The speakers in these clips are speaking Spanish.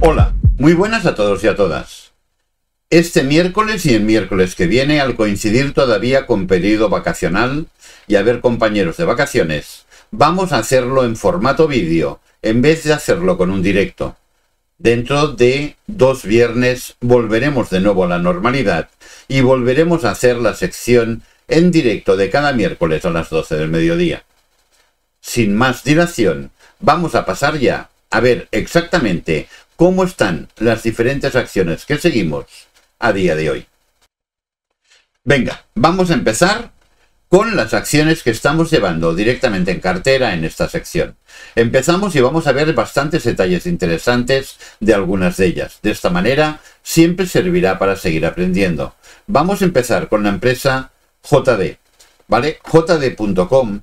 Hola, muy buenas a todos y a todas. Este miércoles y el miércoles que viene, al coincidir todavía con periodo vacacional y haber compañeros de vacaciones, vamos a hacerlo en formato vídeo en vez de hacerlo con un directo. Dentro de 2 viernes volveremos de nuevo a la normalidad y volveremos a hacer la sección en directo de cada miércoles a las 12 del mediodía. Sin más dilación, vamos a pasar ya a ver exactamente cómo están las diferentes acciones que seguimos a día de hoy. Venga, vamos a empezar con las acciones que estamos llevando directamente en cartera en esta sección. Empezamos y vamos a ver bastantes detalles interesantes de algunas de ellas. De esta manera, siempre servirá para seguir aprendiendo. Vamos a empezar con la empresa JD, ¿vale? JD.com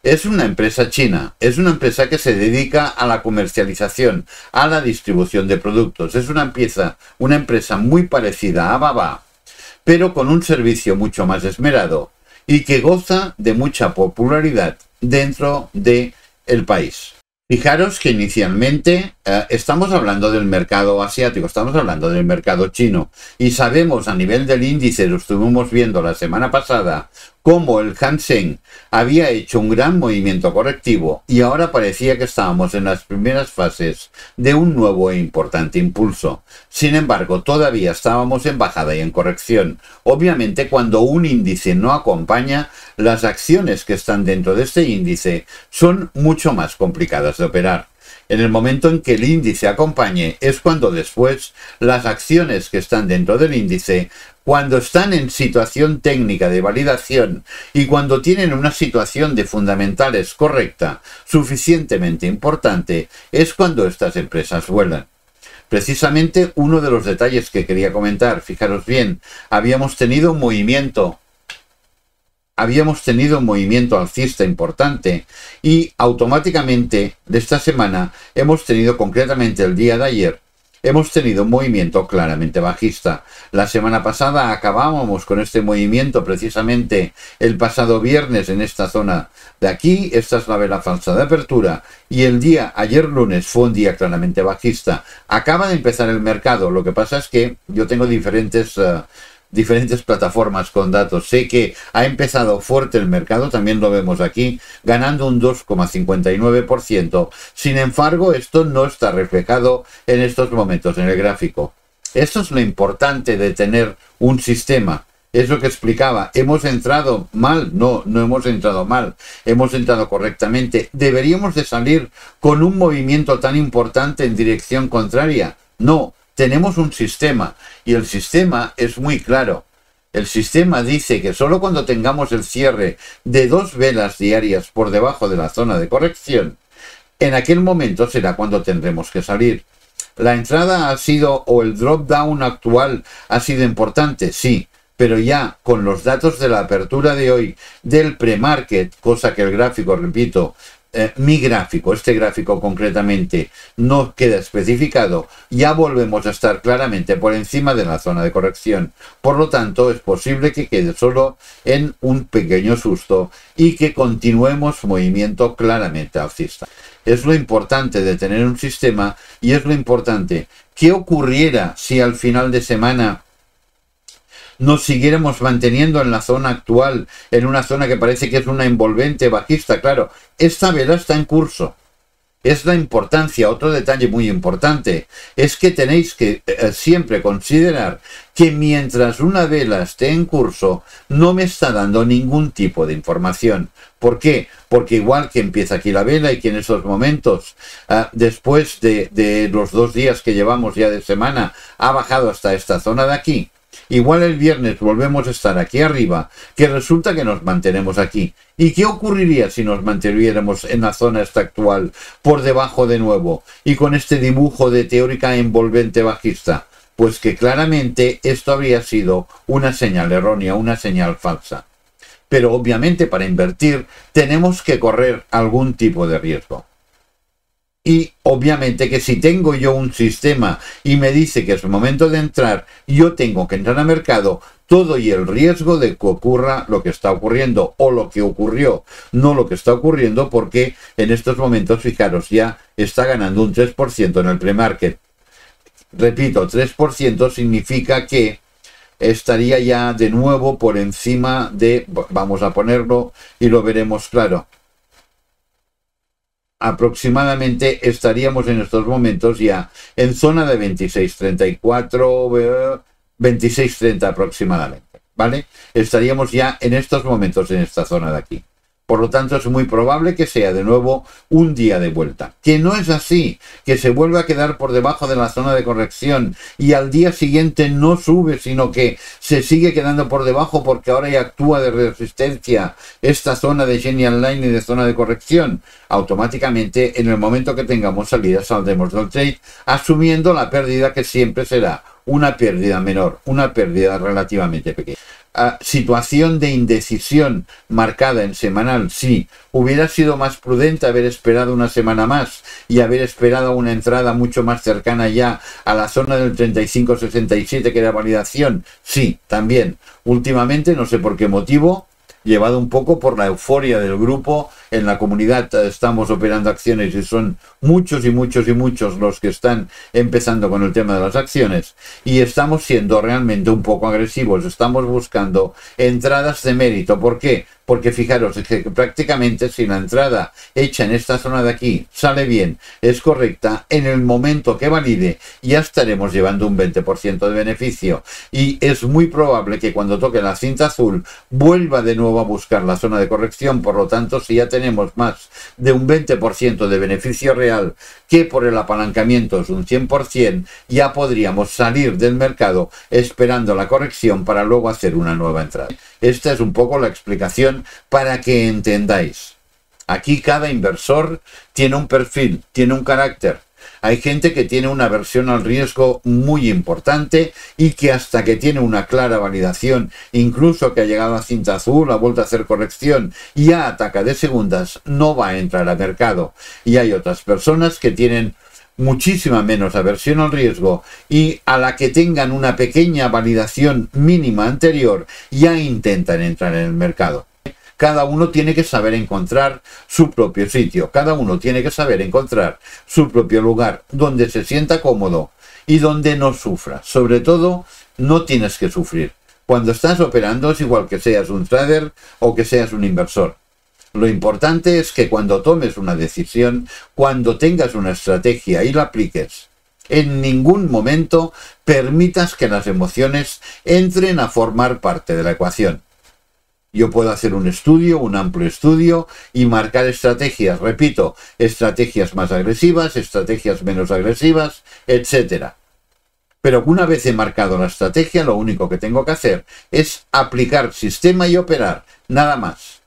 es una empresa china, es una empresa que se dedica a la comercialización, a la distribución de productos. Es una empresa muy parecida a Alibaba, pero con un servicio mucho más esmerado y que goza de mucha popularidad dentro del país. Fijaros que inicialmente estamos hablando del mercado asiático, estamos hablando del mercado chino, y sabemos a nivel del índice, lo estuvimos viendo la semana pasada, cómo el Hang Seng había hecho un gran movimiento correctivo y ahora parecía que estábamos en las primeras fases de un nuevo e importante impulso. Sin embargo, todavía estábamos en bajada y en corrección. Obviamente, cuando un índice no acompaña, las acciones que están dentro de este índice son mucho más complicadas de operar. En el momento en que el índice acompañe es cuando después las acciones que están dentro del índice, cuando están en situación técnica de validación y cuando tienen una situación de fundamentales correcta, suficientemente importante, es cuando estas empresas vuelan. Precisamente uno de los detalles que quería comentar, fijaros bien, habíamos tenido un movimiento alcista importante y automáticamente de esta semana hemos tenido, concretamente el día de ayer, hemos tenido un movimiento claramente bajista. La semana pasada acabábamos con este movimiento precisamente el pasado viernes en esta zona de aquí. Esta es la vela falsa de apertura y el día ayer lunes fue un día claramente bajista. Acaba de empezar el mercado, lo que pasa es que yo tengo diferentes plataformas con datos. Sé que ha empezado fuerte el mercado, también lo vemos aquí, ganando un 2,59%. Sin embargo, esto no está reflejado en estos momentos en el gráfico. Esto es lo importante de tener un sistema. Es lo que explicaba. ¿Hemos entrado mal? No, no hemos entrado mal. Hemos entrado correctamente. ¿Deberíamos de salir con un movimiento tan importante en dirección contraria? No. Tenemos un sistema y el sistema es muy claro. El sistema dice que solo cuando tengamos el cierre de 2 velas diarias por debajo de la zona de corrección, en aquel momento será cuando tendremos que salir. La entrada ha sido, o el drop down actual ha sido importante, sí, pero ya con los datos de la apertura de hoy del pre-market, cosa que el gráfico, repito, mi gráfico, este gráfico concretamente, no queda especificado, ya volvemos a estar claramente por encima de la zona de corrección. Por lo tanto, es posible que quede solo en un pequeño susto y que continuemos movimiento claramente alcista. Es lo importante de tener un sistema y es lo importante. ¿Qué ocurriera si al final de semana nos siguiéramos manteniendo en la zona actual, en una zona que parece que es una envolvente bajista? Claro, esta vela está en curso. Es la importancia. Otro detalle muy importante es que tenéis que siempre considerar que mientras una vela esté en curso no me está dando ningún tipo de información. ¿Por qué? Porque igual que empieza aquí la vela y que en esos momentos, después de los 2 días que llevamos ya de semana, ha bajado hasta esta zona de aquí, igual el viernes volvemos a estar aquí arriba, que resulta que nos mantenemos aquí. ¿Y qué ocurriría si nos mantuviéramos en la zona esta actual por debajo de nuevo y con este dibujo de teórica envolvente bajista? Pues que claramente esto habría sido una señal errónea, una señal falsa. Pero obviamente para invertir tenemos que correr algún tipo de riesgo. Y obviamente que si tengo yo un sistema y me dice que es el momento de entrar, yo tengo que entrar al mercado, todo y el riesgo de que ocurra lo que está ocurriendo o lo que ocurrió, no lo que está ocurriendo, porque en estos momentos, fijaros, ya está ganando un 3% en el pre-market. Repito, 3% significa que estaría ya de nuevo por encima de, vamos a ponerlo y lo veremos claro, aproximadamente estaríamos en estos momentos ya en zona de 26.34, 26.30 aproximadamente, ¿vale? Estaríamos ya en estos momentos en esta zona de aquí. Por lo tanto, es muy probable que sea de nuevo un día de vuelta. Que no es así, que se vuelva a quedar por debajo de la zona de corrección y al día siguiente no sube, sino que se sigue quedando por debajo porque ahora ya actúa de resistencia esta zona de Genial Line y de zona de corrección. Automáticamente, en el momento que tengamos salida, saldremos del trade, asumiendo la pérdida que siempre será una pérdida menor, una pérdida relativamente pequeña. Situación de indecisión marcada en semanal, sí. Hubiera sido más prudente haber esperado una semana más y haber esperado una entrada mucho más cercana ya a la zona del 35.67 que era validación, sí, también. Últimamente, no sé por qué motivo, llevado un poco por la euforia del grupo, en la comunidad estamos operando acciones y son muchos y muchos y muchos los que están empezando con el tema de las acciones y estamos siendo realmente un poco agresivos, estamos buscando entradas de mérito. ¿Por qué? Porque fijaros que prácticamente si la entrada hecha en esta zona de aquí sale bien, es correcta, en el momento que valide ya estaremos llevando un 20% de beneficio y es muy probable que cuando toque la cinta azul vuelva de nuevo a buscar la zona de corrección. Por lo tanto, si ya tenemos más de un 20% de beneficio real, que por el apalancamiento es un 100%, ya podríamos salir del mercado esperando la corrección para luego hacer una nueva entrada. Esta es un poco la explicación para que entendáis. Aquí cada inversor tiene un perfil, tiene un carácter. Hay gente que tiene una aversión al riesgo muy importante y que hasta que tiene una clara validación, incluso que ha llegado a cinta azul, ha vuelto a hacer corrección y ya ataca de segundas, no va a entrar al mercado. Y hay otras personas que tienen muchísima menos aversión al riesgo y a la que tengan una pequeña validación mínima anterior ya intentan entrar en el mercado. Cada uno tiene que saber encontrar su propio sitio, cada uno tiene que saber encontrar su propio lugar donde se sienta cómodo y donde no sufra. Sobre todo, no tienes que sufrir. Cuando estás operando es igual que seas un trader o que seas un inversor. Lo importante es que cuando tomes una decisión, cuando tengas una estrategia y la apliques, en ningún momento permitas que las emociones entren a formar parte de la ecuación. Yo puedo hacer un estudio, un amplio estudio, y marcar estrategias, repito, estrategias más agresivas, estrategias menos agresivas, etc. Pero una vez he marcado la estrategia, lo único que tengo que hacer es aplicar sistema y operar, nada más.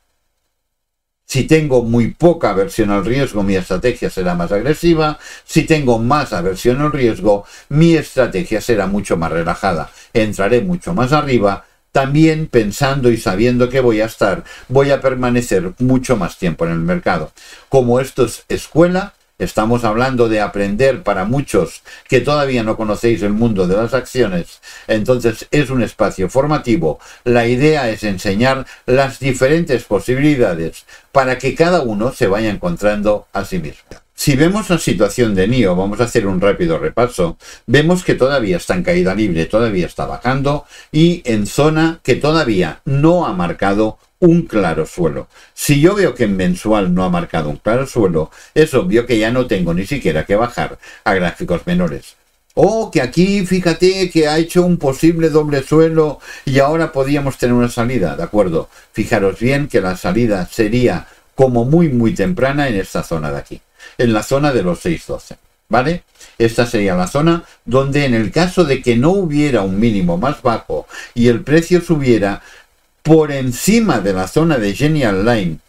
Si tengo muy poca aversión al riesgo, mi estrategia será más agresiva. Si tengo más aversión al riesgo, mi estrategia será mucho más relajada. Entraré mucho más arriba, también pensando y sabiendo que voy a permanecer mucho más tiempo en el mercado. Como esto es escuela, estamos hablando de aprender para muchos que todavía no conocéis el mundo de las acciones, entonces es un espacio formativo. La idea es enseñar las diferentes posibilidades para que cada uno se vaya encontrando a sí mismo. Si vemos la situación de NIO, vamos a hacer un rápido repaso, vemos que todavía está en caída libre, todavía está bajando y en zona que todavía no ha marcado un claro suelo. Si yo veo que en mensual no ha marcado un claro suelo, es obvio que ya no tengo ni siquiera que bajar a gráficos menores. O que aquí, fíjate que ha hecho un posible doble suelo y ahora podríamos tener una salida, ¿de acuerdo? Fijaros bien que la salida sería como muy temprana en esta zona de aquí, en la zona de los 6.12, ¿vale? Esta sería la zona donde en el caso de que no hubiera un mínimo más bajo y el precio subiera por encima de la zona de Genial Line,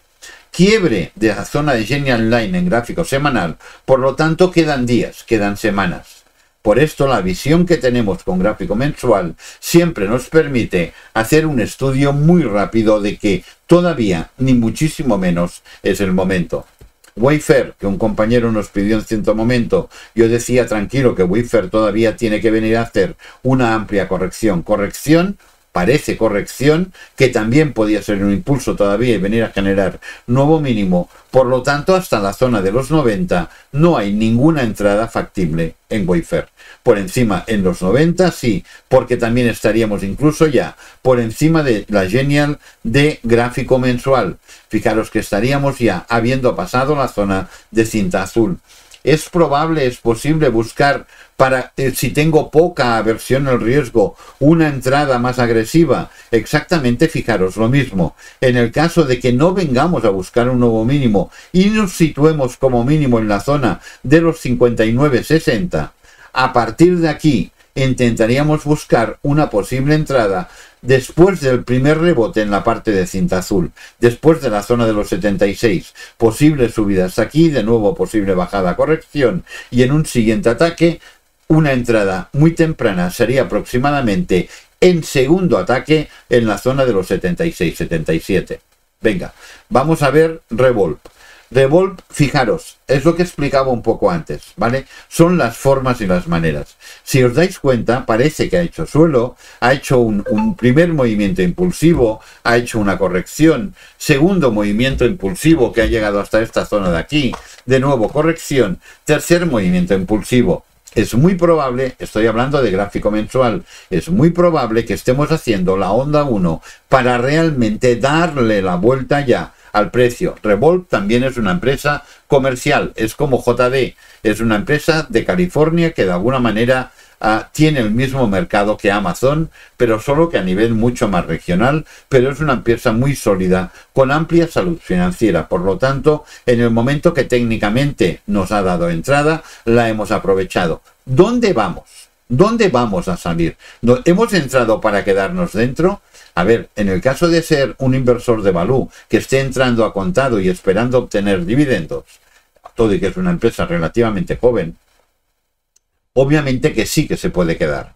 quiebre de la zona de Genial Line en gráfico semanal, por lo tanto quedan días, quedan semanas. Por esto la visión que tenemos con gráfico mensual siempre nos permite hacer un estudio muy rápido de que todavía, ni muchísimo menos, es el momento. Wayfair, que un compañero nos pidió en cierto momento, yo decía tranquilo que Wayfair todavía tiene que venir a hacer una amplia corrección parece corrección, que también podía ser un impulso todavía y venir a generar nuevo mínimo. Por lo tanto, hasta la zona de los 90 no hay ninguna entrada factible en Wayfair. Por encima en los 90 sí, porque también estaríamos incluso ya por encima de la Genial de gráfico mensual. Fijaros que estaríamos ya habiendo pasado la zona de cinta azul. Es probable, es posible buscar para, si tengo poca aversión al riesgo, una entrada más agresiva. Exactamente, fijaros, lo mismo. En el caso de que no vengamos a buscar un nuevo mínimo y nos situemos como mínimo en la zona de los 59,60, a partir de aquí intentaríamos buscar una posible entrada después del primer rebote en la parte de cinta azul, después de la zona de los 76, posibles subidas aquí, de nuevo posible bajada, corrección, y en un siguiente ataque, una entrada muy temprana sería aproximadamente en segundo ataque en la zona de los 76-77. Venga, vamos a ver Revolve. Revolve, fijaros, es lo que explicaba un poco antes, ¿vale? Son las formas y las maneras. Si os dais cuenta, parece que ha hecho suelo, ha hecho un primer movimiento impulsivo, ha hecho una corrección, segundo movimiento impulsivo que ha llegado hasta esta zona de aquí, de nuevo corrección, tercer movimiento impulsivo. Es muy probable, estoy hablando de gráfico mensual, es muy probable que estemos haciendo la onda 1 para realmente darle la vuelta ya al precio. Revolve también es una empresa comercial, es como JD, es una empresa de California que de alguna manera tiene el mismo mercado que Amazon, pero solo que a nivel mucho más regional, pero es una empresa muy sólida, con amplia salud financiera. Por lo tanto, en el momento que técnicamente nos ha dado entrada, la hemos aprovechado. ¿Dónde vamos? ¿Dónde vamos a salir? ¿Hemos entrado para quedarnos dentro? A ver, en el caso de ser un inversor de valú que esté entrando a contado y esperando obtener dividendos, todo y que es una empresa relativamente joven, obviamente que sí que se puede quedar,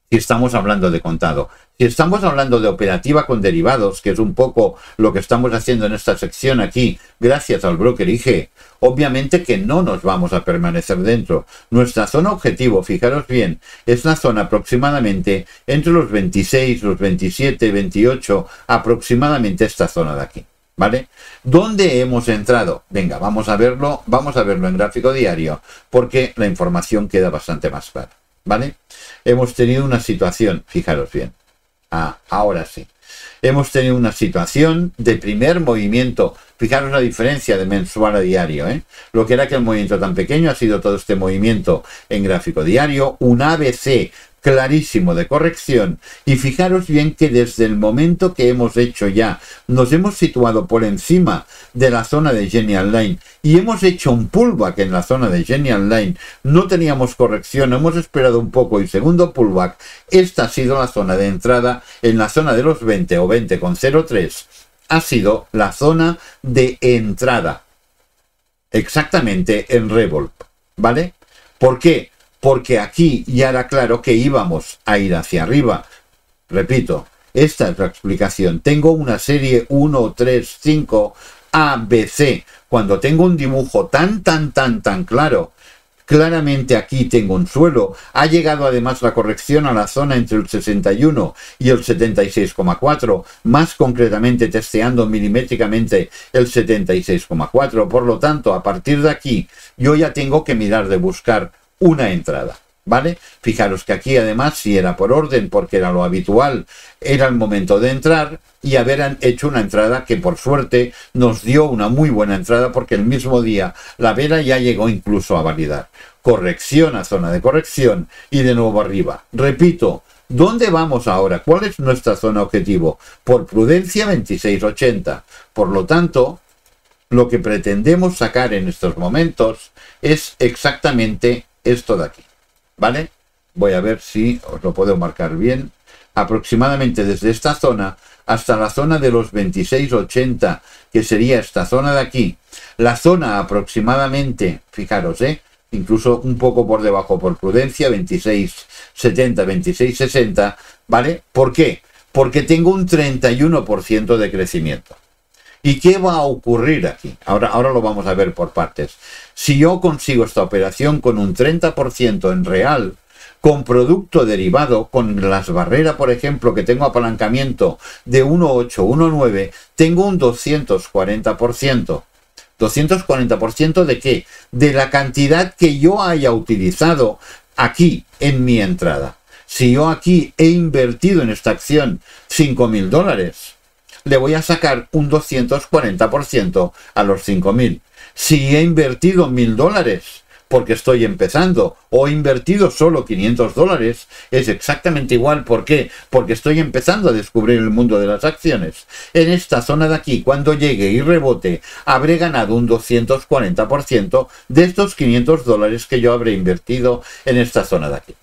si estamos hablando de contado. Si estamos hablando de operativa con derivados, que es un poco lo que estamos haciendo en esta sección aquí, gracias al broker IG, obviamente que no nos vamos a permanecer dentro. Nuestra zona objetivo, fijaros bien, es la zona aproximadamente entre los 26, los 27, 28, aproximadamente esta zona de aquí. ¿Vale? ¿Dónde hemos entrado? Venga, vamos a verlo en gráfico diario, porque la información queda bastante más clara, ¿vale? Hemos tenido una situación, fijaros bien, ahora sí, hemos tenido una situación de primer movimiento, fijaros la diferencia de mensual a diario, ¿eh? Lo que era aquel movimiento tan pequeño ha sido todo este movimiento en gráfico diario, un ABC clarísimo de corrección, y fijaros bien que desde el momento que hemos hecho ya, nos hemos situado por encima de la zona de Genial Line y hemos hecho un pullback en la zona de Genial Line, no teníamos corrección, hemos esperado un poco y segundo pullback, esta ha sido la zona de entrada en la zona de los 20 o 20,03, ha sido la zona de entrada, exactamente en Revolve, ¿vale? ¿Por qué? Porque aquí ya era claro que íbamos a ir hacia arriba. Repito, esta es la explicación. Tengo una serie 1, 3, 5, A, B, C. Cuando tengo un dibujo tan claro, claramente aquí tengo un suelo. Ha llegado además la corrección a la zona entre el 61 y el 76,4, más concretamente testeando milimétricamente el 76,4. Por lo tanto, a partir de aquí, yo ya tengo que mirar de buscar una entrada, ¿vale? Fijaros que aquí además, si era por orden, porque era lo habitual, era el momento de entrar y haber hecho una entrada que por suerte nos dio una muy buena entrada, porque el mismo día la vela ya llegó incluso a validar. Corrección a zona de corrección y de nuevo arriba. Repito, ¿dónde vamos ahora? ¿Cuál es nuestra zona objetivo? Por prudencia 26,80. Por lo tanto, lo que pretendemos sacar en estos momentos es exactamente esto de aquí, ¿vale? Voy a ver si os lo puedo marcar bien. Aproximadamente desde esta zona hasta la zona de los 26,80, que sería esta zona de aquí. La zona aproximadamente, fijaros, incluso un poco por debajo por prudencia, 26,70, 26,60, ¿vale? ¿Por qué? Porque tengo un 31% de crecimiento. ¿Y qué va a ocurrir aquí? Ahora lo vamos a ver por partes. Si yo consigo esta operación con un 30% en real, con producto derivado, con las barreras, por ejemplo, que tengo apalancamiento de 1,8, 1,9, tengo un 240%. ¿240% de qué? De la cantidad que yo haya utilizado aquí en mi entrada. Si yo aquí he invertido en esta acción $5.000, le voy a sacar un 240% a los 5.000. Si he invertido $1.000 porque estoy empezando, o he invertido solo $500, es exactamente igual. ¿Por qué? Porque estoy empezando a descubrir el mundo de las acciones. En esta zona de aquí, cuando llegue y rebote, habré ganado un 240% de estos $500 que yo habré invertido en esta zona de aquí.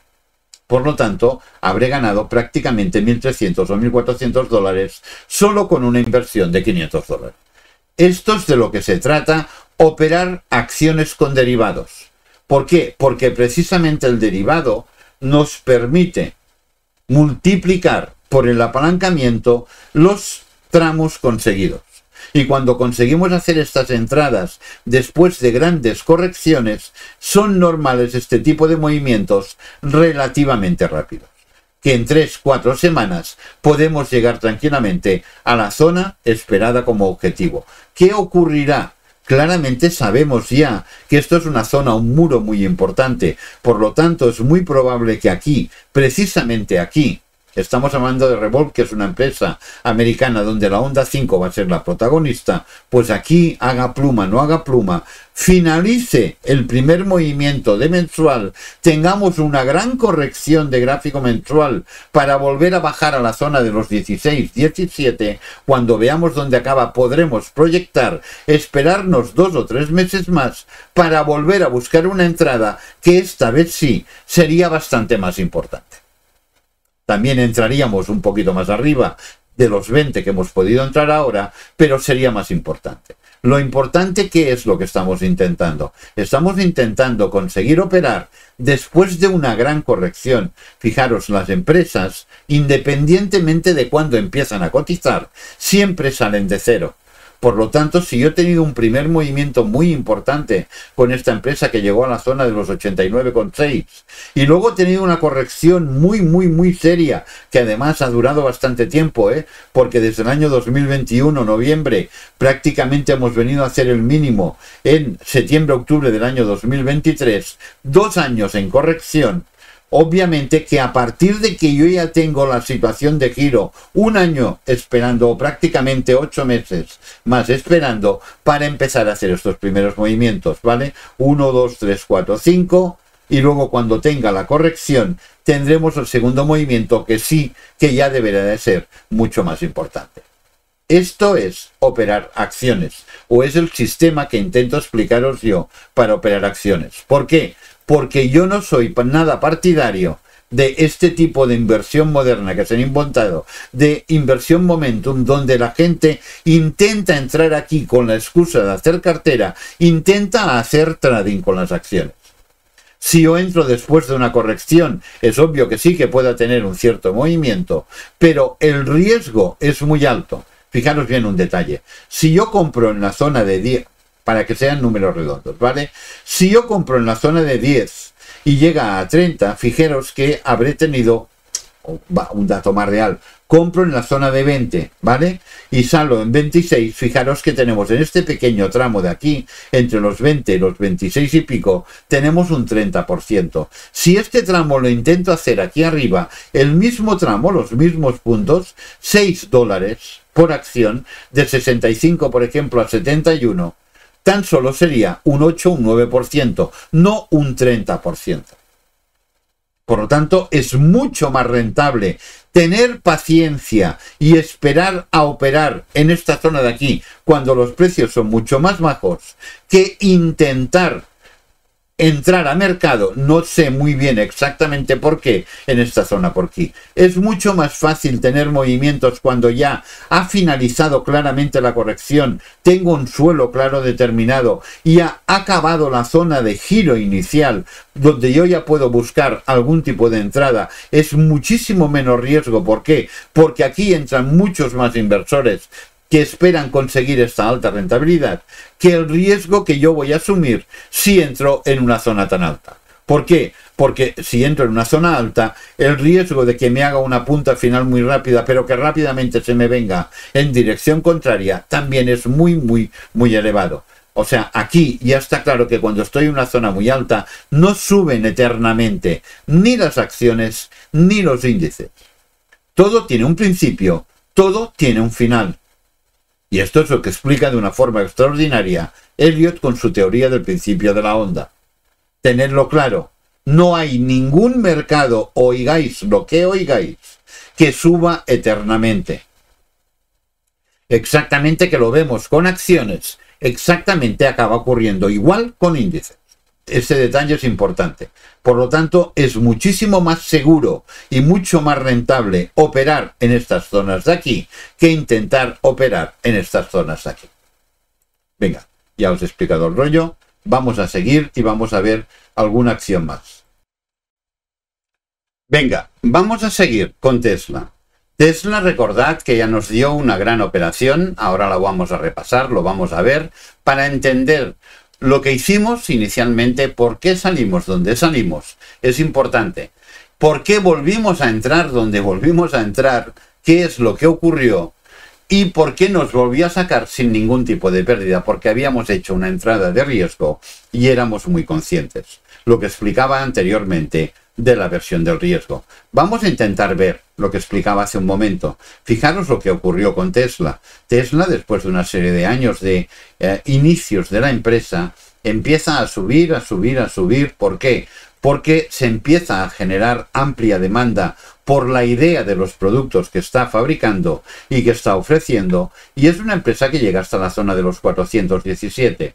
Por lo tanto, habré ganado prácticamente $1.300 o $1.400 solo con una inversión de $500. Esto es de lo que se trata, operar acciones con derivados. ¿Por qué? Porque precisamente el derivado nos permite multiplicar por el apalancamiento los tramos conseguidos. Y cuando conseguimos hacer estas entradas después de grandes correcciones, son normales este tipo de movimientos relativamente rápidos, que en 3-4 semanas podemos llegar tranquilamente a la zona esperada como objetivo. ¿Qué ocurrirá? Claramente sabemos ya que esto es una zona, un muro muy importante. Por lo tanto, es muy probable que aquí, precisamente aquí, estamos hablando de Revolve, que es una empresa americana donde la onda 5 va a ser la protagonista, pues aquí haga pluma, no haga pluma, finalice el primer movimiento de mensual, tengamos una gran corrección de gráfico mensual para volver a bajar a la zona de los 16, 17, cuando veamos dónde acaba podremos proyectar, esperarnos 2 o 3 meses más para volver a buscar una entrada que esta vez sí sería bastante más importante. También entraríamos un poquito más arriba de los 20 que hemos podido entrar ahora, pero sería más importante. Lo importante, ¿qué es lo que estamos intentando? Estamos intentando conseguir operar después de una gran corrección. Fijaros, las empresas, independientemente de cuándo empiezan a cotizar, siempre salen de cero. Por lo tanto, si yo he tenido un primer movimiento muy importante con esta empresa que llegó a la zona de los 89,6 y luego he tenido una corrección muy seria, que además ha durado bastante tiempo, porque desde el año 2021, noviembre, prácticamente hemos venido a hacer el mínimo en septiembre-octubre del año 2023, 2 años en corrección. Obviamente que a partir de que yo ya tengo la situación de giro, 1 año esperando, o prácticamente 8 meses más esperando, para empezar a hacer estos primeros movimientos, ¿vale? 1, 2, 3, 4, 5, y luego cuando tenga la corrección, tendremos el segundo movimiento que sí, que ya deberá de ser mucho más importante. Esto es operar acciones, o es el sistema que intento explicaros yo para operar acciones. ¿Por qué? Porque yo no soy nada partidario de este tipo de inversión moderna que se han inventado, de inversión momentum, donde la gente intenta entrar aquí con la excusa de hacer cartera, intenta hacer trading con las acciones. Si yo entro después de una corrección, es obvio que sí que pueda tener un cierto movimiento, pero el riesgo es muy alto. Fijaros bien un detalle. Si yo compro en la zona de 10, para que sean números redondos, ¿vale? Si yo compro en la zona de 10 y llega a 30, fijaros que habré tenido un dato más real. Compro en la zona de 20, ¿vale? Y salgo en 26, fijaros que tenemos en este pequeño tramo de aquí, entre los 20 y los 26 y pico, tenemos un 30%. Si este tramo lo intento hacer aquí arriba, el mismo tramo, los mismos puntos, $6 por acción, de 65, por ejemplo, a 71, tan solo sería un 8 o un 9%, no un 30%. Por lo tanto, es mucho más rentable tener paciencia y esperar a operar en esta zona de aquí, cuando los precios son mucho más bajos, que intentar entrar a mercado, no sé muy bien exactamente por qué, en esta zona por aquí. Es mucho más fácil tener movimientos cuando ya ha finalizado claramente la corrección, tengo un suelo claro determinado y ha acabado la zona de giro inicial, donde yo ya puedo buscar algún tipo de entrada. Es muchísimo menos riesgo. ¿Por qué? Porque aquí entran muchos más inversores que esperan conseguir esta alta rentabilidad, que el riesgo que yo voy a asumir si entro en una zona tan alta. ¿Por qué? Porque si entro en una zona alta, el riesgo de que me haga una punta final muy rápida, pero que rápidamente se me venga en dirección contraria, también es muy elevado. O sea, aquí ya está claro que cuando estoy en una zona muy alta, no suben eternamente ni las acciones ni los índices. Todo tiene un principio, todo tiene un final. Y esto es lo que explica de una forma extraordinaria Elliott con su teoría del principio de la onda. Tenedlo claro, no hay ningún mercado, oigáis lo que oigáis, que suba eternamente. Exactamente que lo vemos con acciones, exactamente acaba ocurriendo igual con índices. Ese detalle es importante. Por lo tanto, es muchísimo más seguro y mucho más rentable operar en estas zonas de aquí que intentar operar en estas zonas de aquí. Venga, ya os he explicado el rollo. Vamos a seguir y vamos a ver alguna acción más. Venga, vamos a seguir con Tesla. Tesla, recordad que ya nos dio una gran operación, ahora la vamos a repasar, lo vamos a ver, para entender lo que hicimos inicialmente, por qué salimos donde salimos, es importante. ¿Por qué volvimos a entrar donde volvimos a entrar? ¿Qué es lo que ocurrió? ¿Y por qué nos volvió a sacar sin ningún tipo de pérdida? Porque habíamos hecho una entrada de riesgo y éramos muy conscientes. Lo que explicaba anteriormente de la versión del riesgo. Vamos a intentar ver lo que explicaba hace un momento. Fijaros lo que ocurrió con Tesla. Tesla, después de una serie de años de inicios de la empresa, empieza a subir. ¿Por qué? Porque se empieza a generar amplia demanda por la idea de los productos que está fabricando y que está ofreciendo, y es una empresa que llega hasta la zona de los 417.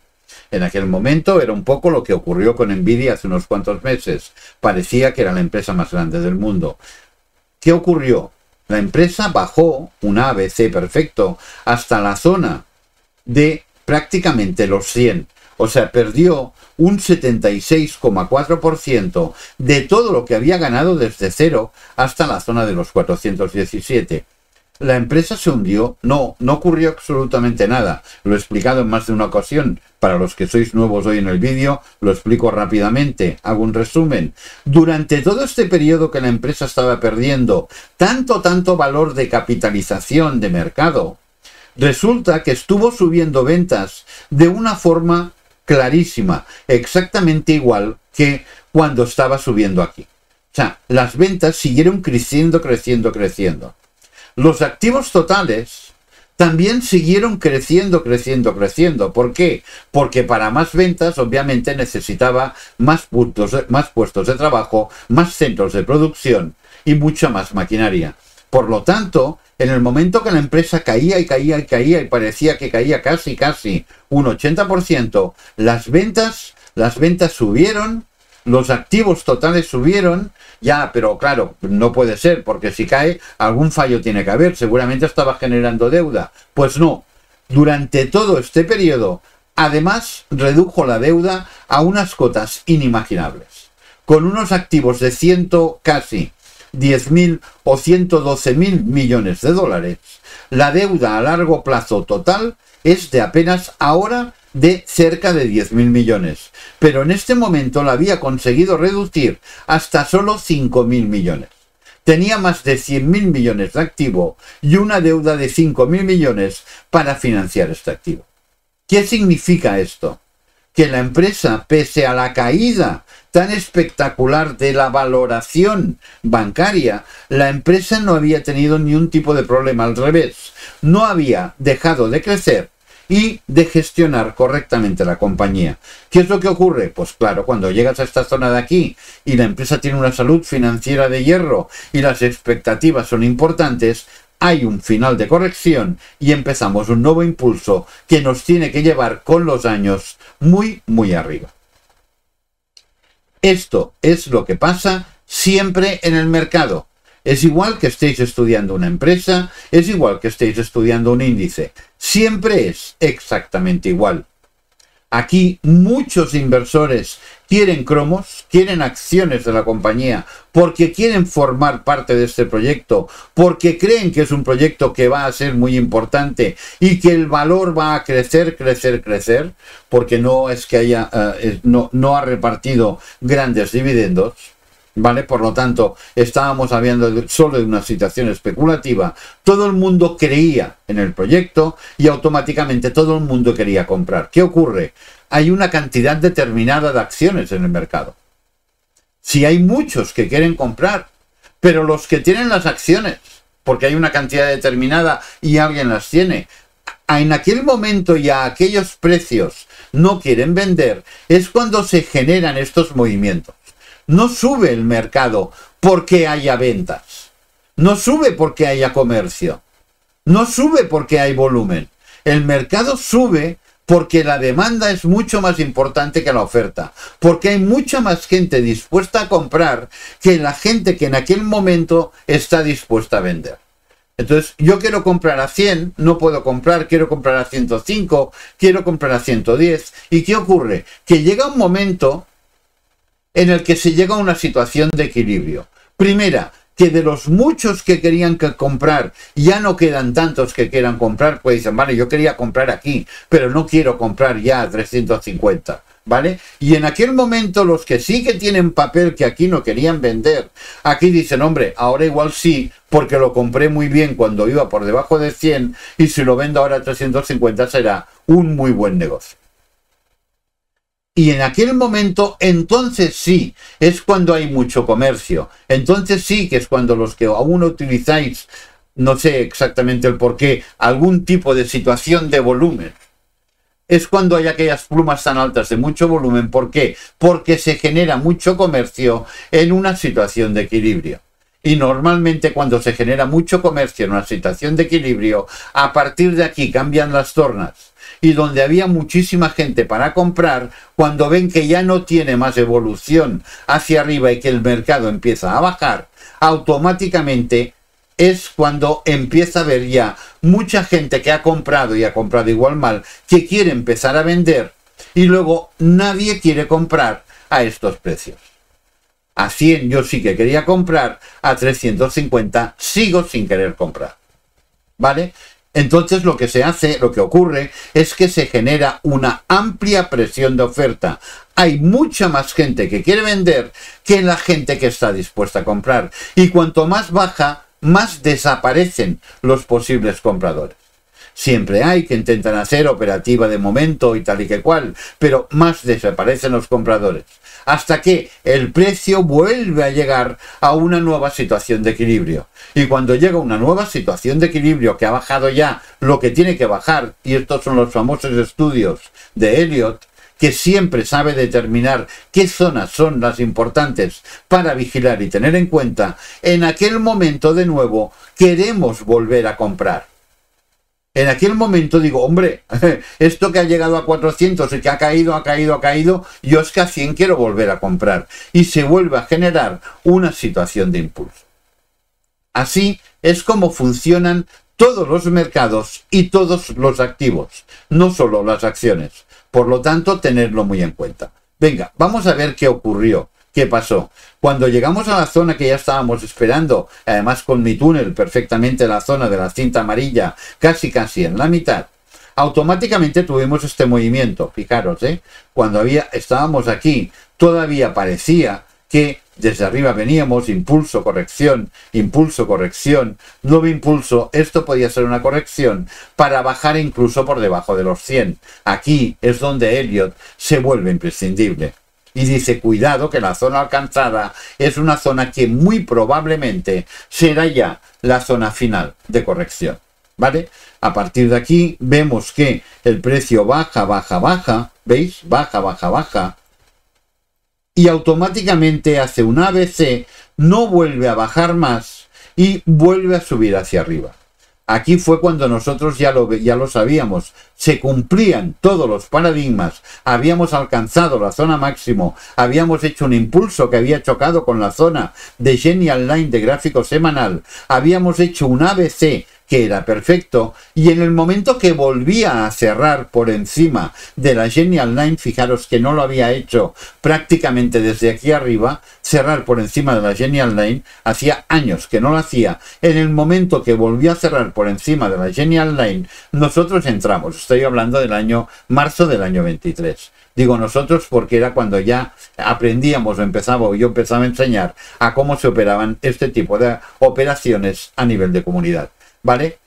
En aquel momento era un poco lo que ocurrió con Nvidia hace unos cuantos meses. Parecía que era la empresa más grande del mundo. ¿Qué ocurrió? La empresa bajó un ABC perfecto hasta la zona de prácticamente los 100. O sea, perdió un 76,4% de todo lo que había ganado desde cero hasta la zona de los 417. La empresa se hundió, no ocurrió absolutamente nada. Lo he explicado en más de una ocasión. Para los que sois nuevos hoy en el vídeo, lo explico rápidamente. Hago un resumen. Durante todo este periodo que la empresa estaba perdiendo tanto valor de capitalización de mercado, resulta que estuvo subiendo ventas de una forma clarísima, exactamente igual que cuando estaba subiendo aquí. O sea, las ventas siguieron creciendo. Los activos totales también siguieron creciendo. ¿Por qué? Porque para más ventas, obviamente, necesitaba más puestos de trabajo, más centros de producción y mucha más maquinaria. Por lo tanto, en el momento que la empresa caía y parecía que caía casi un 80%, las ventas subieron, los activos totales subieron. Ya, pero claro, no puede ser, porque si cae, algún fallo tiene que haber. Seguramente estaba generando deuda. Pues no. Durante todo este periodo, además, redujo la deuda a unas cotas inimaginables. Con unos activos de casi 10.000 o 112.000 millones de dólares, la deuda a largo plazo total es de apenas ahora de cerca de 10.000 millones, pero en este momento la había conseguido reducir hasta solo 5.000 millones. Tenía más de 100.000 millones de activo y una deuda de 5.000 millones para financiar este activo. ¿Qué significa esto? Que la empresa, pese a la caída tan espectacular de la valoración bancaria, la empresa no había tenido ni un tipo de problema, al revés, no había dejado de crecer y de gestionar correctamente la compañía. ¿Qué es lo que ocurre? Pues claro, cuando llegas a esta zona de aquí y la empresa tiene una salud financiera de hierro y las expectativas son importantes, hay un final de corrección y empezamos un nuevo impulso que nos tiene que llevar con los años muy arriba. Esto es lo que pasa siempre en el mercado. Es igual que estéis estudiando una empresa, es igual que estéis estudiando un índice. Siempre es exactamente igual. Aquí muchos inversores quieren cromos, quieren acciones de la compañía, porque quieren formar parte de este proyecto, porque creen que es un proyecto que va a ser muy importante y que el valor va a crecer, porque no es que haya, no ha repartido grandes dividendos. ¿Vale? Por lo tanto, estábamos hablando solo de una situación especulativa. Todo el mundo creía en el proyecto y automáticamente todo el mundo quería comprar. ¿Qué ocurre? Hay una cantidad determinada de acciones en el mercado. Sí, hay muchos que quieren comprar, pero los que tienen las acciones, porque hay una cantidad determinada y alguien las tiene, en aquel momento y a aquellos precios no quieren vender, es cuando se generan estos movimientos. No sube el mercado porque haya ventas. No sube porque haya comercio. No sube porque hay volumen. El mercado sube porque la demanda es mucho más importante que la oferta. Porque hay mucha más gente dispuesta a comprar que la gente que en aquel momento está dispuesta a vender. Entonces, yo quiero comprar a 100, no puedo comprar, quiero comprar a 105, quiero comprar a 110. ¿Y qué ocurre? Que llega un momento en el que se llega a una situación de equilibrio. Primera, que de los muchos que querían comprar, ya no quedan tantos que quieran comprar, pues dicen, vale, yo quería comprar aquí, pero no quiero comprar ya a 350, ¿vale? Y en aquel momento los que sí que tienen papel que aquí no querían vender, aquí dicen, hombre, ahora igual sí, porque lo compré muy bien cuando iba por debajo de 100 y si lo vendo ahora a 350 será un muy buen negocio. Y en aquel momento, entonces sí, es cuando hay mucho comercio. Entonces sí que es cuando los que aún utilizáis, no sé exactamente el por qué, algún tipo de situación de volumen. Es cuando hay aquellas plumas tan altas de mucho volumen. ¿Por qué? Porque se genera mucho comercio en una situación de equilibrio. Y normalmente cuando se genera mucho comercio en una situación de equilibrio, a partir de aquí cambian las tornas. Y donde había muchísima gente para comprar, cuando ven que ya no tiene más evolución hacia arriba y que el mercado empieza a bajar, automáticamente es cuando empieza a haber ya mucha gente que ha comprado y ha comprado igual mal, que quiere empezar a vender y luego nadie quiere comprar a estos precios. A 100 yo sí que quería comprar, a 350 sigo sin querer comprar. ¿Vale? Entonces lo que se hace, lo que ocurre es que se genera una amplia presión de oferta. Hay mucha más gente que quiere vender que la gente que está dispuesta a comprar. Y cuanto más baja, más desaparecen los posibles compradores. Siempre hay que intentan hacer operativa de momento y tal y que cual, pero más desaparecen los compradores. Hasta que el precio vuelve a llegar a una nueva situación de equilibrio. Y cuando llega una nueva situación de equilibrio que ha bajado ya lo que tiene que bajar, y estos son los famosos estudios de Elliott, que siempre sabe determinar qué zonas son las importantes para vigilar y tener en cuenta, en aquel momento de nuevo queremos volver a comprar. En aquel momento digo, hombre, esto que ha llegado a 400 y que ha caído, yo es que a 100 quiero volver a comprar. Y se vuelve a generar una situación de impulso. Así es como funcionan todos los mercados y todos los activos, no solo las acciones. Por lo tanto, tenerlo muy en cuenta. Venga, vamos a ver qué ocurrió. ¿Qué pasó? Cuando llegamos a la zona que ya estábamos esperando, además con mi túnel perfectamente la zona de la cinta amarilla, casi en la mitad, automáticamente tuvimos este movimiento. Fijaros, cuando estábamos aquí, todavía parecía que desde arriba veníamos, impulso, corrección, nuevo impulso, esto podía ser una corrección para bajar incluso por debajo de los 100. Aquí es donde Elliott se vuelve imprescindible. Y dice, cuidado que la zona alcanzada es una zona que muy probablemente será ya la zona final de corrección. ¿Vale? A partir de aquí vemos que el precio baja, ¿veis? Baja. Y automáticamente hace un ABC, no vuelve a bajar más y vuelve a subir hacia arriba. Aquí fue cuando nosotros ya lo sabíamos, se cumplían todos los paradigmas, habíamos alcanzado la zona máximo, habíamos hecho un impulso que había chocado con la zona de Genial Line de gráfico semanal, habíamos hecho un ABC que era perfecto, y en el momento que volvía a cerrar por encima de la Genial Line, fijaros que no lo había hecho prácticamente desde aquí arriba, cerrar por encima de la Genial Line, hacía años que no lo hacía. En el momento que volvió a cerrar por encima de la Genial Line, nosotros entramos. Estoy hablando del año marzo del año 23. Digo nosotros porque era cuando ya aprendíamos yo empezaba a enseñar a cómo se operaban este tipo de operaciones a nivel de comunidad, ¿vale?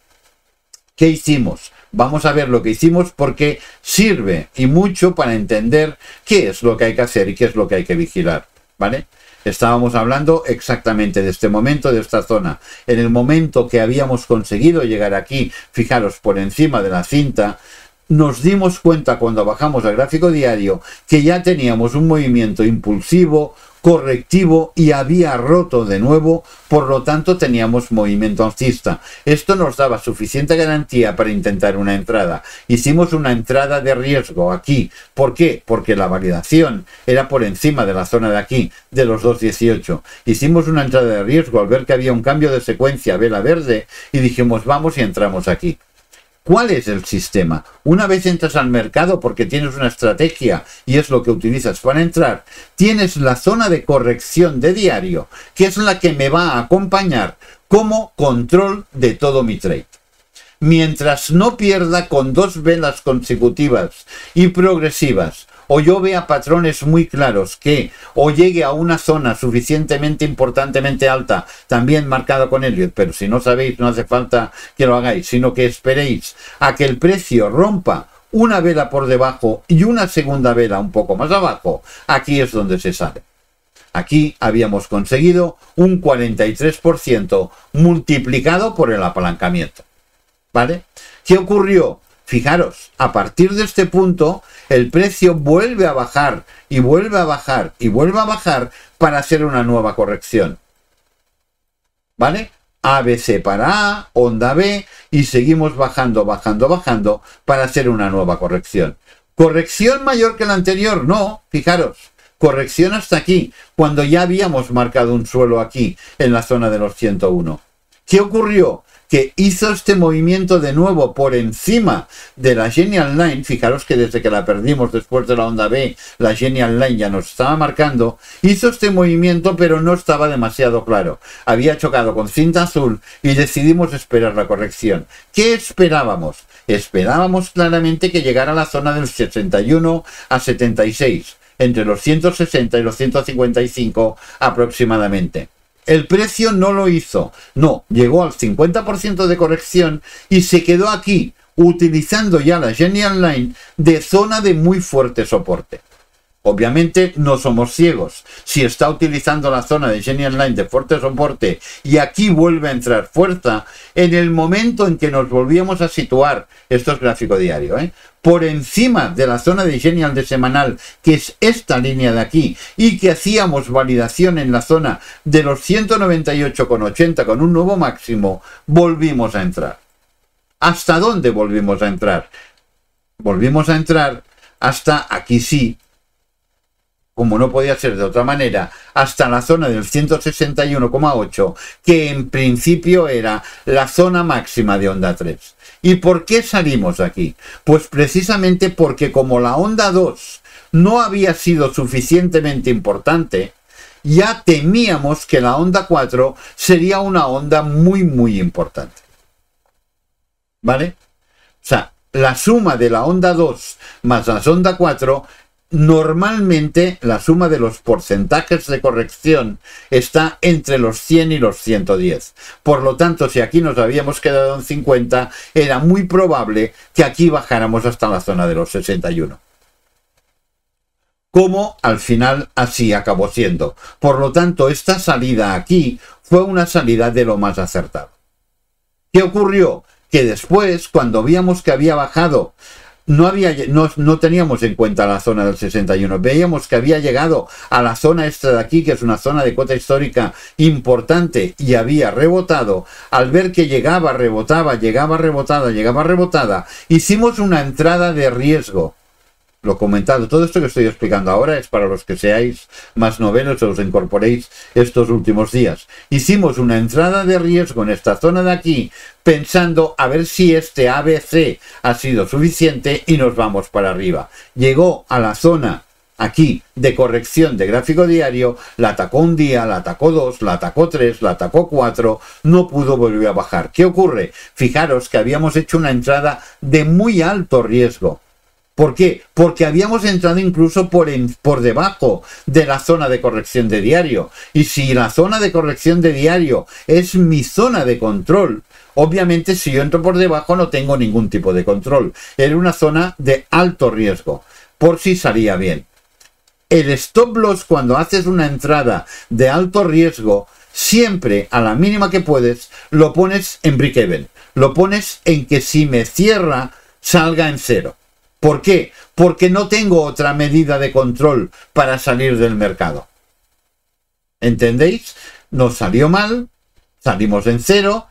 ¿Qué hicimos? Vamos a ver lo que hicimos porque sirve y mucho para entender qué es lo que hay que hacer y qué es lo que hay que vigilar, ¿vale? Estábamos hablando exactamente de este momento, de esta zona. En el momento que habíamos conseguido llegar aquí, fijaros, por encima de la cinta, nos dimos cuenta cuando bajamos al gráfico diario que ya teníamos un movimiento impulsivo, correctivo y había roto de nuevo, por lo tanto teníamos movimiento alcista. Esto nos daba suficiente garantía para intentar una entrada. Hicimos una entrada de riesgo aquí. ¿Por qué? Porque la validación era por encima de la zona de aquí, de los 2.18. Hicimos una entrada de riesgo al ver que había un cambio de secuencia vela verde y dijimos vamos y entramos aquí. ¿Cuál es el sistema? Una vez entras al mercado porque tienes una estrategia y es lo que utilizas para entrar, tienes la zona de corrección de diario, que es la que me va a acompañar como control de todo mi trade. Mientras no pierda con 2 velas consecutivas y progresivas, o yo vea patrones muy claros que o llegue a una zona suficientemente importantemente alta, también marcada con Elliott, pero si no sabéis no hace falta que lo hagáis, sino que esperéis a que el precio rompa una vela por debajo y una segunda vela un poco más abajo, aquí es donde se sale. Aquí habíamos conseguido un 43% multiplicado por el apalancamiento, ¿vale? ¿Qué ocurrió? Fijaros, a partir de este punto, el precio vuelve a bajar y vuelve a bajar y vuelve a bajar para hacer una nueva corrección. ¿Vale? ABC para A, onda B, y seguimos bajando, bajando, bajando para hacer una nueva corrección. ¿Corrección mayor que la anterior? No, fijaros. Corrección hasta aquí, cuando ya habíamos marcado un suelo aquí, en la zona de los 101. ¿Qué ocurrió? Que hizo este movimiento de nuevo por encima de la Genial Line. Fijaros que desde que la perdimos después de la onda B, la Genial Line ya nos estaba marcando. Hizo este movimiento, pero no estaba demasiado claro. Había chocado con cinta azul y decidimos esperar la corrección. ¿Qué esperábamos? Esperábamos claramente que llegara a la zona del 61 a 76, entre los 160 y los 155 aproximadamente. El precio no lo hizo, no, llegó al 50% de corrección y se quedó aquí, utilizando ya la Genial Line de zona de muy fuerte soporte. Obviamente no somos ciegos. Si está utilizando la zona de Genial Line de fuerte soporte y aquí vuelve a entrar fuerza, en el momento en que nos volvíamos a situar, esto es gráfico diario, por encima de la zona de Genial de semanal, que es esta línea de aquí, y que hacíamos validación en la zona de los 198,80 con un nuevo máximo, volvimos a entrar. ¿Hasta dónde volvimos a entrar? Volvimos a entrar hasta aquí sí, como no podía ser de otra manera, hasta la zona del 161,8, que en principio era la zona máxima de onda 3. ¿Y por qué salimos aquí? Pues precisamente porque como la onda 2 no había sido suficientemente importante, ya temíamos que la onda 4 sería una onda muy, muy importante. ¿Vale? O sea, la suma de la onda 2 más la onda 4, normalmente la suma de los porcentajes de corrección está entre los 100 y los 110. Por lo tanto, si aquí nos habíamos quedado en 50, era muy probable que aquí bajáramos hasta la zona de los 61. Como al final así acabó siendo. Por lo tanto, esta salida aquí fue una salida de lo más acertada. ¿Qué ocurrió? Que después, cuando vimos que había bajado, no teníamos en cuenta la zona del 61. Veíamos que había llegado a la zona esta de aquí, que es una zona de cota histórica importante, y había rebotado. Al ver que llegaba, rebotaba, llegaba rebotada, hicimos una entrada de riesgo. lo comentado, todo esto que estoy explicando ahora es para los que seáis más novenos o os incorporéis estos últimos días. Hicimos una entrada de riesgo en esta zona de aquí, pensando a ver si este ABC ha sido suficiente y nos vamos para arriba. Llegó a la zona aquí de corrección de gráfico diario, la atacó un día, la atacó 2, la atacó 3, la atacó 4, no pudo volver a bajar. ¿Qué ocurre? Fijaros que habíamos hecho una entrada de muy alto riesgo. ¿Por qué? Porque habíamos entrado incluso por debajo de la zona de corrección de diario. Y si la zona de corrección de diario es mi zona de control, obviamente si yo entro por debajo no tengo ningún tipo de control. Era una zona de alto riesgo, por si salía bien. El stop loss, cuando haces una entrada de alto riesgo, siempre a la mínima que puedes, lo pones en break-even. Lo pones en que si me cierra, salga en cero. ¿Por qué? Porque no tengo otra medida de control para salir del mercado. ¿Entendéis? Nos salió mal, salimos en cero.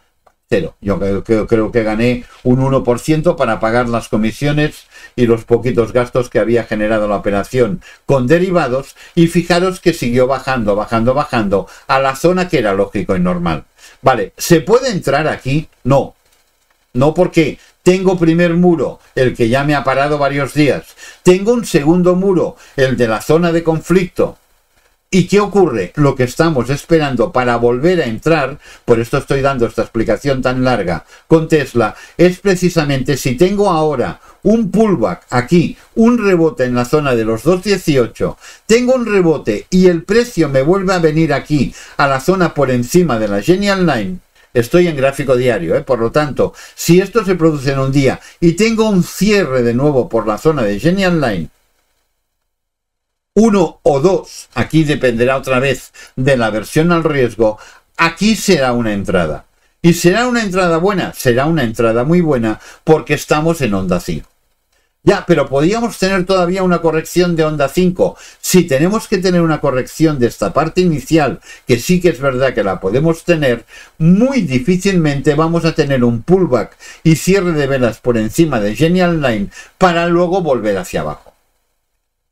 Yo creo que gané un 1% para pagar las comisiones y los poquitos gastos que había generado la operación con derivados, y fijaros que siguió bajando a la zona que era lógico y normal. Vale, ¿se puede entrar aquí? No. No, porque tengo primer muro, el que ya me ha parado varios días. Tengo un segundo muro, el de la zona de conflicto. ¿Y qué ocurre? Lo que estamos esperando para volver a entrar, por esto estoy dando esta explicación tan larga con Tesla, es precisamente si tengo ahora un pullback aquí, un rebote en la zona de los 2.18, tengo un rebote y el precio me vuelve a venir aquí, a la zona por encima de la Genial Line. Estoy en gráfico diario, por lo tanto, si esto se produce en un día y tengo un cierre de nuevo por la zona de Genial Line, 1 o 2, aquí dependerá otra vez de la aversión al riesgo, aquí será una entrada. ¿Y será una entrada buena? Será una entrada muy buena porque estamos en onda 5. Ya, pero podríamos tener todavía una corrección de onda 5. Si tenemos que tener una corrección de esta parte inicial, que sí que es verdad que la podemos tener, muy difícilmente vamos a tener un pullback y cierre de velas por encima de Genial Line para luego volver hacia abajo.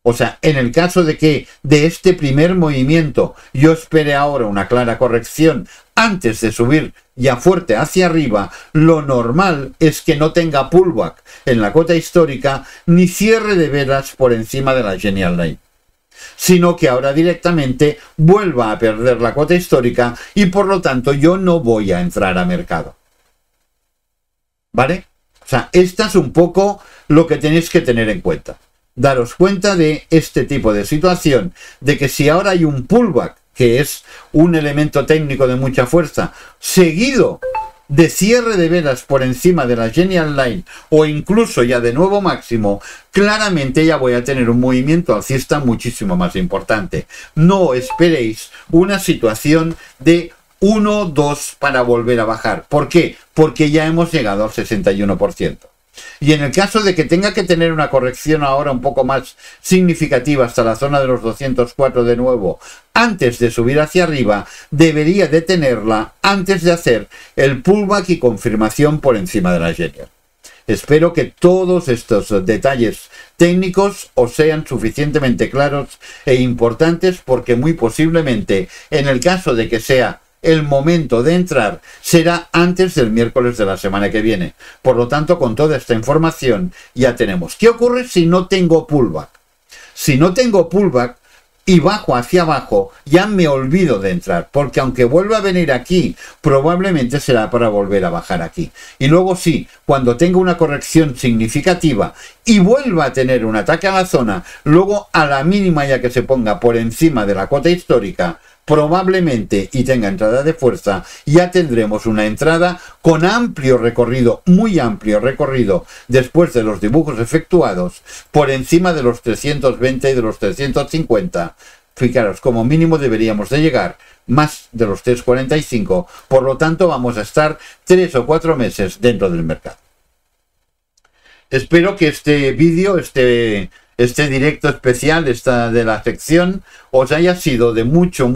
O sea, en el caso de que de este primer movimiento yo espere ahora una clara corrección antes de subir ya fuerte hacia arriba, lo normal es que no tenga pullback en la cota histórica ni cierre de velas por encima de la Genial Line, sino que ahora directamente vuelva a perder la cota histórica y por lo tanto yo no voy a entrar a mercado. ¿Vale? O sea, esta es un poco lo que tenéis que tener en cuenta. Daros cuenta de este tipo de situación, de que si ahora hay un pullback, que es un elemento técnico de mucha fuerza, seguido de cierre de velas por encima de la Genial Line o incluso ya de nuevo máximo, claramente ya voy a tener un movimiento alcista muchísimo más importante. No esperéis una situación de 1-2 para volver a bajar. ¿Por qué? Porque ya hemos llegado al 61%. Y en el caso de que tenga que tener una corrección ahora un poco más significativa hasta la zona de los 204 de nuevo, antes de subir hacia arriba, debería de tenerla antes de hacer el pullback y confirmación por encima de la Genial. Espero que todos estos detalles técnicos os sean suficientemente claros e importantes, porque muy posiblemente, en el caso de que sea el momento de entrar, será antes del miércoles de la semana que viene. Por lo tanto, con toda esta información ya tenemos. ¿Qué ocurre si no tengo pullback? Si no tengo pullback y bajo hacia abajo, ya me olvido de entrar, porque aunque vuelva a venir aquí, probablemente será para volver a bajar aquí. Y luego sí, cuando tenga una corrección significativa y vuelva a tener un ataque a la zona, luego a la mínima ya que se ponga por encima de la cota histórica, probablemente, y tenga entrada de fuerza, ya tendremos una entrada con amplio recorrido, muy amplio recorrido, después de los dibujos efectuados, por encima de los 320 y de los 350. Fijaros, como mínimo deberíamos de llegar más de los 345, por lo tanto vamos a estar 3 o 4 meses dentro del mercado. Espero que este vídeo, este este directo especial, esta de la sección, os haya sido de mucho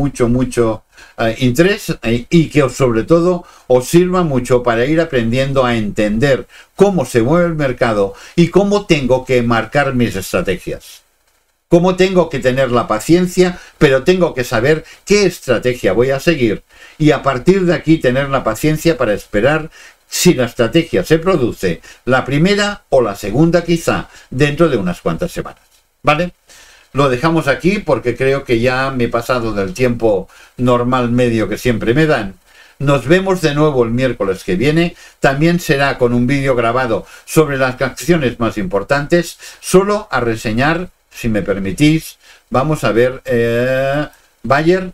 interés y que sobre todo os sirva mucho para ir aprendiendo a entender cómo se mueve el mercado y cómo tengo que marcar mis estrategias. Cómo tengo que tener la paciencia, pero tengo que saber qué estrategia voy a seguir y a partir de aquí tener la paciencia para esperar si la estrategia se produce, la primera o la segunda quizá, dentro de unas cuantas semanas. ¿Vale? Lo dejamos aquí porque creo que ya me he pasado del tiempo normal medio que siempre me dan. Nos vemos de nuevo el miércoles que viene. También será con un vídeo grabado sobre las acciones más importantes. Solo a reseñar, si me permitís, vamos a ver Bayer,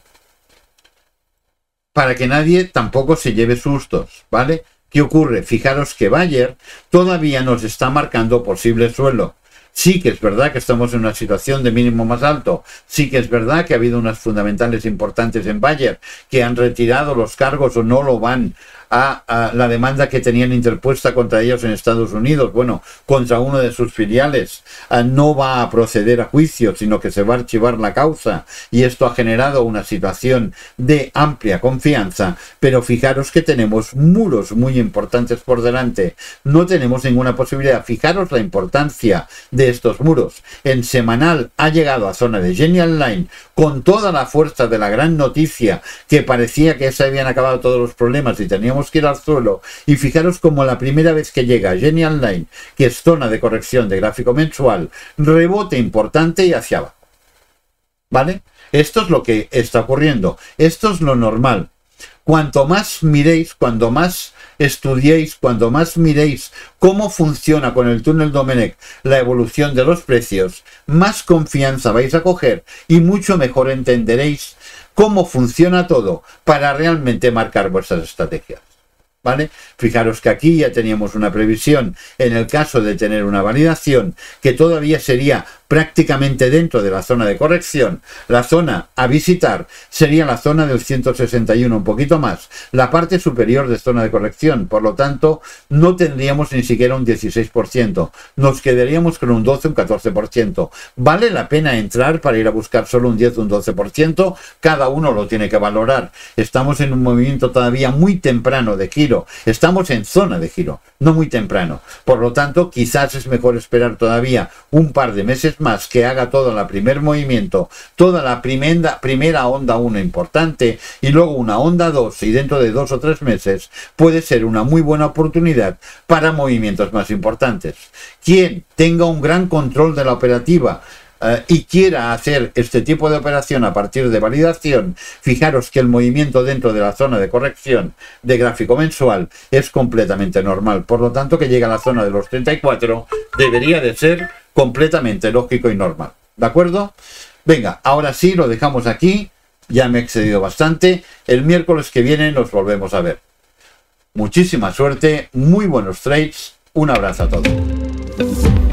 para que nadie tampoco se lleve sustos, ¿vale? ¿Qué ocurre? Fijaros que Bayer todavía nos está marcando posible suelo. Sí que es verdad que estamos en una situación de mínimo más alto. Sí que es verdad que ha habido unas fundamentales importantes en Bayer que han retirado los cargos o no lo van a la demanda que tenían interpuesta contra ellos en Estados Unidos, bueno, contra uno de sus filiales, no va a proceder a juicio, sino que se va a archivar la causa y esto ha generado una situación de amplia confianza, pero fijaros que tenemos muros muy importantes por delante, no tenemos ninguna posibilidad. Fijaros la importancia de estos muros. En semanal ha llegado a zona de Genial Line con toda la fuerza de la gran noticia que parecía que se habían acabado todos los problemas y teníamos que ir al suelo, y fijaros como la primera vez que llega a Genial Line, que es zona de corrección de gráfico mensual, rebote importante y hacia abajo. ¿Vale? Esto es lo que está ocurriendo, esto es lo normal. Cuanto más miréis, cuanto más estudiéis, cuanto más miréis cómo funciona con el túnel Domenech la evolución de los precios, más confianza vais a coger y mucho mejor entenderéis cómo funciona todo para realmente marcar vuestras estrategias. ¿Vale? Fijaros que aquí ya teníamos una previsión en el caso de tener una validación que todavía sería prácticamente dentro de la zona de corrección. La zona a visitar sería la zona del 161, un poquito más, la parte superior de zona de corrección, por lo tanto no tendríamos ni siquiera un 16%, nos quedaríamos con un 12, un 14%. ¿Vale la pena entrar para ir a buscar solo un 10 o un 12%? Cada uno lo tiene que valorar. Estamos en un movimiento todavía muy temprano de giro, estamos en zona de giro, no muy temprano, por lo tanto quizás es mejor esperar todavía un par de meses más que haga todo el primer movimiento, toda la primera onda 1 importante y luego una onda 2 y dentro de 2 o 3 meses puede ser una muy buena oportunidad para movimientos más importantes. Quien tenga un gran control de la operativa y quiera hacer este tipo de operación a partir de validación, fijaros que el movimiento dentro de la zona de corrección de gráfico mensual es completamente normal, por lo tanto que llega a la zona de los 34 debería de ser completamente lógico y normal, ¿de acuerdo? Venga, ahora sí lo dejamos aquí, ya me he excedido bastante, el miércoles que viene nos volvemos a ver. Muchísima suerte, muy buenos trades, un abrazo a todos.